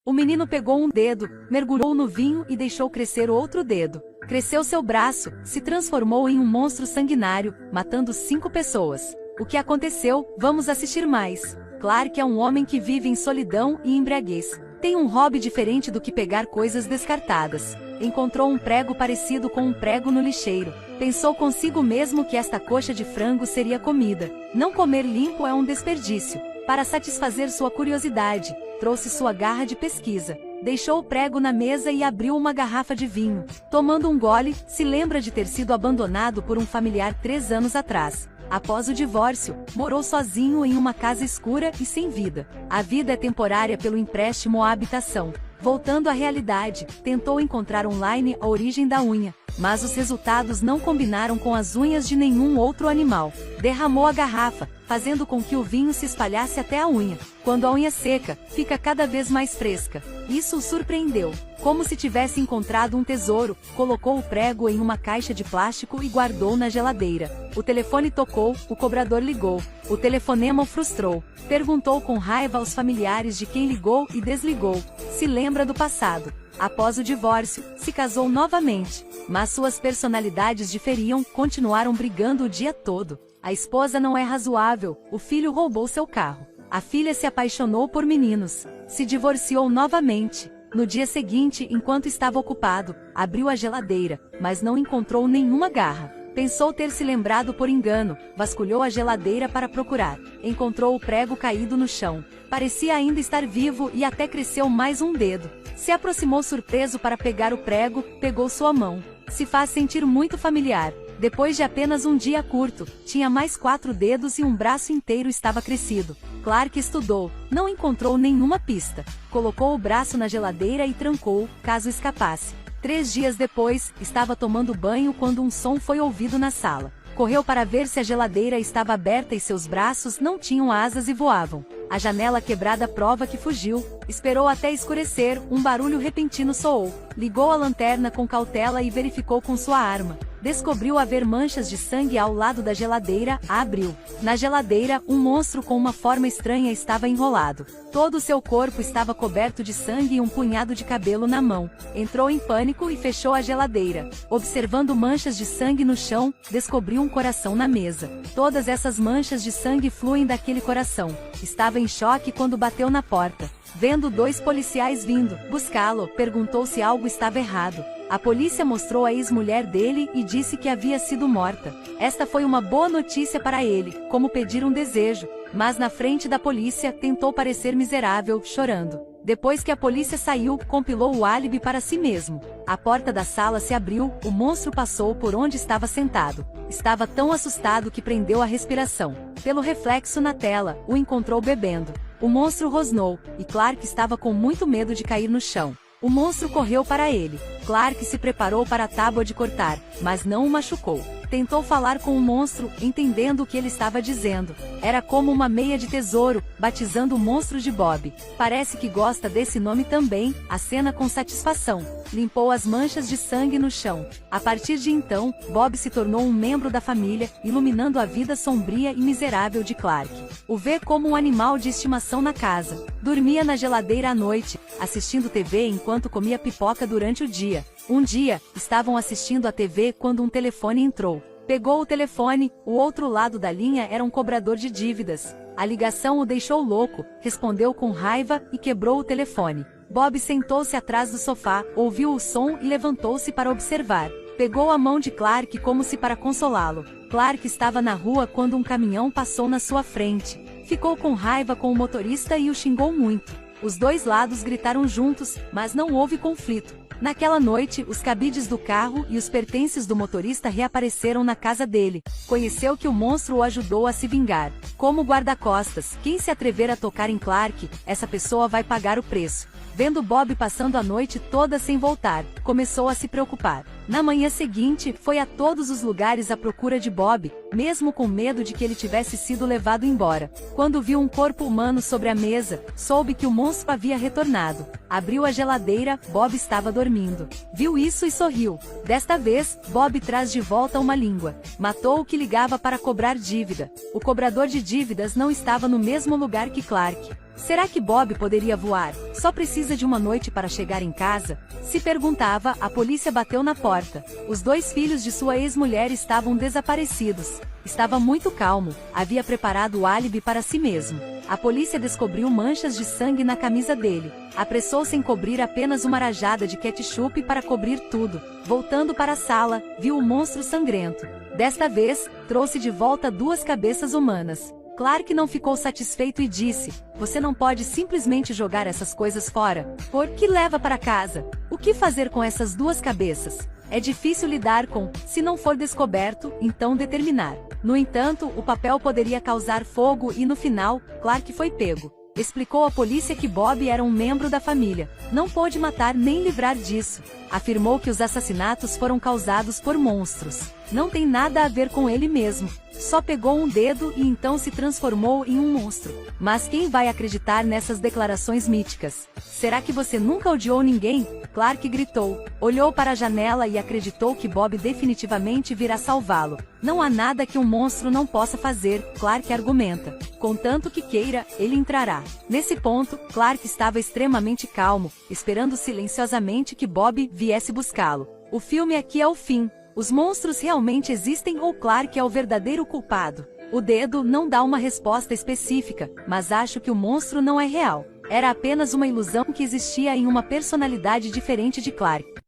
O menino pegou um dedo, mergulhou no vinho e deixou crescer o outro dedo. Cresceu seu braço, se transformou em um monstro sanguinário, matando 5 pessoas. O que aconteceu? Vamos assistir mais. Clark é um homem que vive em solidão e embriaguez. Tem um hobby diferente do que pegar coisas descartadas. Encontrou um prego parecido com um prego no lixeiro. Pensou consigo mesmo que esta coxa de frango seria comida. Não comer limpo é um desperdício. Para satisfazer sua curiosidade, trouxe sua garra de pesquisa. Deixou o prego na mesa e abriu uma garrafa de vinho. Tomando um gole, se lembra de ter sido abandonado por um familiar 3 anos atrás. Após o divórcio, morou sozinho em uma casa escura e sem vida. A vida é temporária pelo empréstimo à habitação. Voltando à realidade, tentou encontrar online a origem da unha, mas os resultados não combinaram com as unhas de nenhum outro animal. Derramou a garrafa, fazendo com que o vinho se espalhasse até a unha. Quando a unha seca, fica cada vez mais fresca. Isso o surpreendeu. Como se tivesse encontrado um tesouro, colocou o prego em uma caixa de plástico e guardou na geladeira. O telefone tocou, o cobrador ligou. O telefonema o frustrou. Perguntou com raiva aos familiares de quem ligou e desligou. Se lembra do passado. Após o divórcio, se casou novamente. Mas suas personalidades diferiam, continuaram brigando o dia todo. A esposa não é razoável, o filho roubou seu carro. A filha se apaixonou por meninos. Se divorciou novamente. No dia seguinte, enquanto estava ocupado, abriu a geladeira, mas não encontrou nenhuma garra. Pensou ter se lembrado por engano, vasculhou a geladeira para procurar. Encontrou o prego caído no chão. Parecia ainda estar vivo e até cresceu mais um dedo. Se aproximou surpreso para pegar o prego, pegou sua mão. Se faz sentir muito familiar. Depois de apenas um dia curto, tinha mais 4 dedos e um braço inteiro estava crescido. Clark estudou, não encontrou nenhuma pista. Colocou o braço na geladeira e trancou, caso escapasse. 3 dias depois, estava tomando banho quando um som foi ouvido na sala. Correu para ver se a geladeira estava aberta e seus braços não tinham asas e voavam. A janela quebrada prova que fugiu. Esperou até escurecer, um barulho repentino soou. Ligou a lanterna com cautela e verificou com sua arma. Descobriu haver manchas de sangue ao lado da geladeira, a abriu. Na geladeira, um monstro com uma forma estranha estava enrolado. Todo o seu corpo estava coberto de sangue e um punhado de cabelo na mão. Entrou em pânico e fechou a geladeira. Observando manchas de sangue no chão, descobriu um coração na mesa. Todas essas manchas de sangue fluem daquele coração. Estava em choque quando bateu na porta. Vendo 2 policiais vindo buscá-lo, perguntou se algo estava errado. A polícia mostrou a ex-mulher dele e disse que havia sido morta. Esta foi uma boa notícia para ele, como pedir um desejo, mas na frente da polícia tentou parecer miserável, chorando. Depois que a polícia saiu, compilou o álibi para si mesmo. A porta da sala se abriu, o monstro passou por onde estava sentado. Estava tão assustado que prendeu a respiração. Pelo reflexo na tela, o encontrou bebendo. O monstro rosnou, e Clark estava com muito medo de cair no chão. O monstro correu para ele. Clark se preparou para a tábua de cortar, mas não o machucou. Tentou falar com o monstro, entendendo o que ele estava dizendo. Era como uma meia de tesouro, batizando o monstro de Bob. Parece que gosta desse nome também, acena com satisfação. Limpou as manchas de sangue no chão. A partir de então, Bob se tornou um membro da família, iluminando a vida sombria e miserável de Clark. O vê como um animal de estimação na casa. Dormia na geladeira à noite, assistindo TV enquanto comia pipoca durante o dia. Um dia, estavam assistindo a TV quando um telefone entrou. Pegou o telefone, o outro lado da linha era um cobrador de dívidas. A ligação o deixou louco, respondeu com raiva e quebrou o telefone. Bob sentou-se atrás do sofá, ouviu o som e levantou-se para observar. Pegou a mão de Clark como se para consolá-lo. Clark estava na rua quando um caminhão passou na sua frente. Ficou com raiva com o motorista e o xingou muito. Os 2 lados gritaram juntos, mas não houve conflito. Naquela noite, os cabides do carro e os pertences do motorista reapareceram na casa dele. Conheceu que o monstro o ajudou a se vingar. Como guarda-costas, quem se atrever a tocar em Clark, essa pessoa vai pagar o preço. Vendo Bob passando a noite toda sem voltar, começou a se preocupar. Na manhã seguinte, foi a todos os lugares à procura de Bob, mesmo com medo de que ele tivesse sido levado embora. Quando viu um corpo humano sobre a mesa, soube que o monstro havia retornado. Abriu a geladeira, Bob estava dormindo. Viu isso e sorriu. Desta vez, Bob traz de volta uma língua. Matou o que ligava para cobrar dívida. O cobrador de dívidas não estava no mesmo lugar que Clark. Será que Bob poderia voar? Só precisa de uma noite para chegar em casa? Se perguntava, a polícia bateu na porta. Os 2 filhos de sua ex-mulher estavam desaparecidos. Estava muito calmo, havia preparado o álibi para si mesmo. A polícia descobriu manchas de sangue na camisa dele. Apressou-se em cobrir apenas uma rajada de ketchup para cobrir tudo. Voltando para a sala, viu o monstro sangrento. Desta vez, trouxe de volta 2 cabeças humanas. Clark não ficou satisfeito e disse: "Você não pode simplesmente jogar essas coisas fora. Por que leva para casa? O que fazer com essas 2 cabeças? É difícil lidar com, se não for descoberto, então determinar." No entanto, o papel poderia causar fogo e no final, Clark foi pego. Explicou à polícia que Bob era um membro da família. Não pôde matar nem livrar disso. Afirmou que os assassinatos foram causados por monstros. Não tem nada a ver com ele mesmo. Só pegou um dedo e então se transformou em um monstro. Mas quem vai acreditar nessas declarações míticas? Será que você nunca odiou ninguém? Clark gritou. Olhou para a janela e acreditou que Bob definitivamente virá salvá-lo. Não há nada que um monstro não possa fazer, Clark argumenta. Contanto que queira, ele entrará. Nesse ponto, Clark estava extremamente calmo, esperando silenciosamente que Bob viesse buscá-lo. O filme aqui é o fim. Os monstros realmente existem ou Clark é o verdadeiro culpado? O dedo não dá uma resposta específica, mas acho que o monstro não é real. Era apenas uma ilusão que existia em uma personalidade diferente de Clark.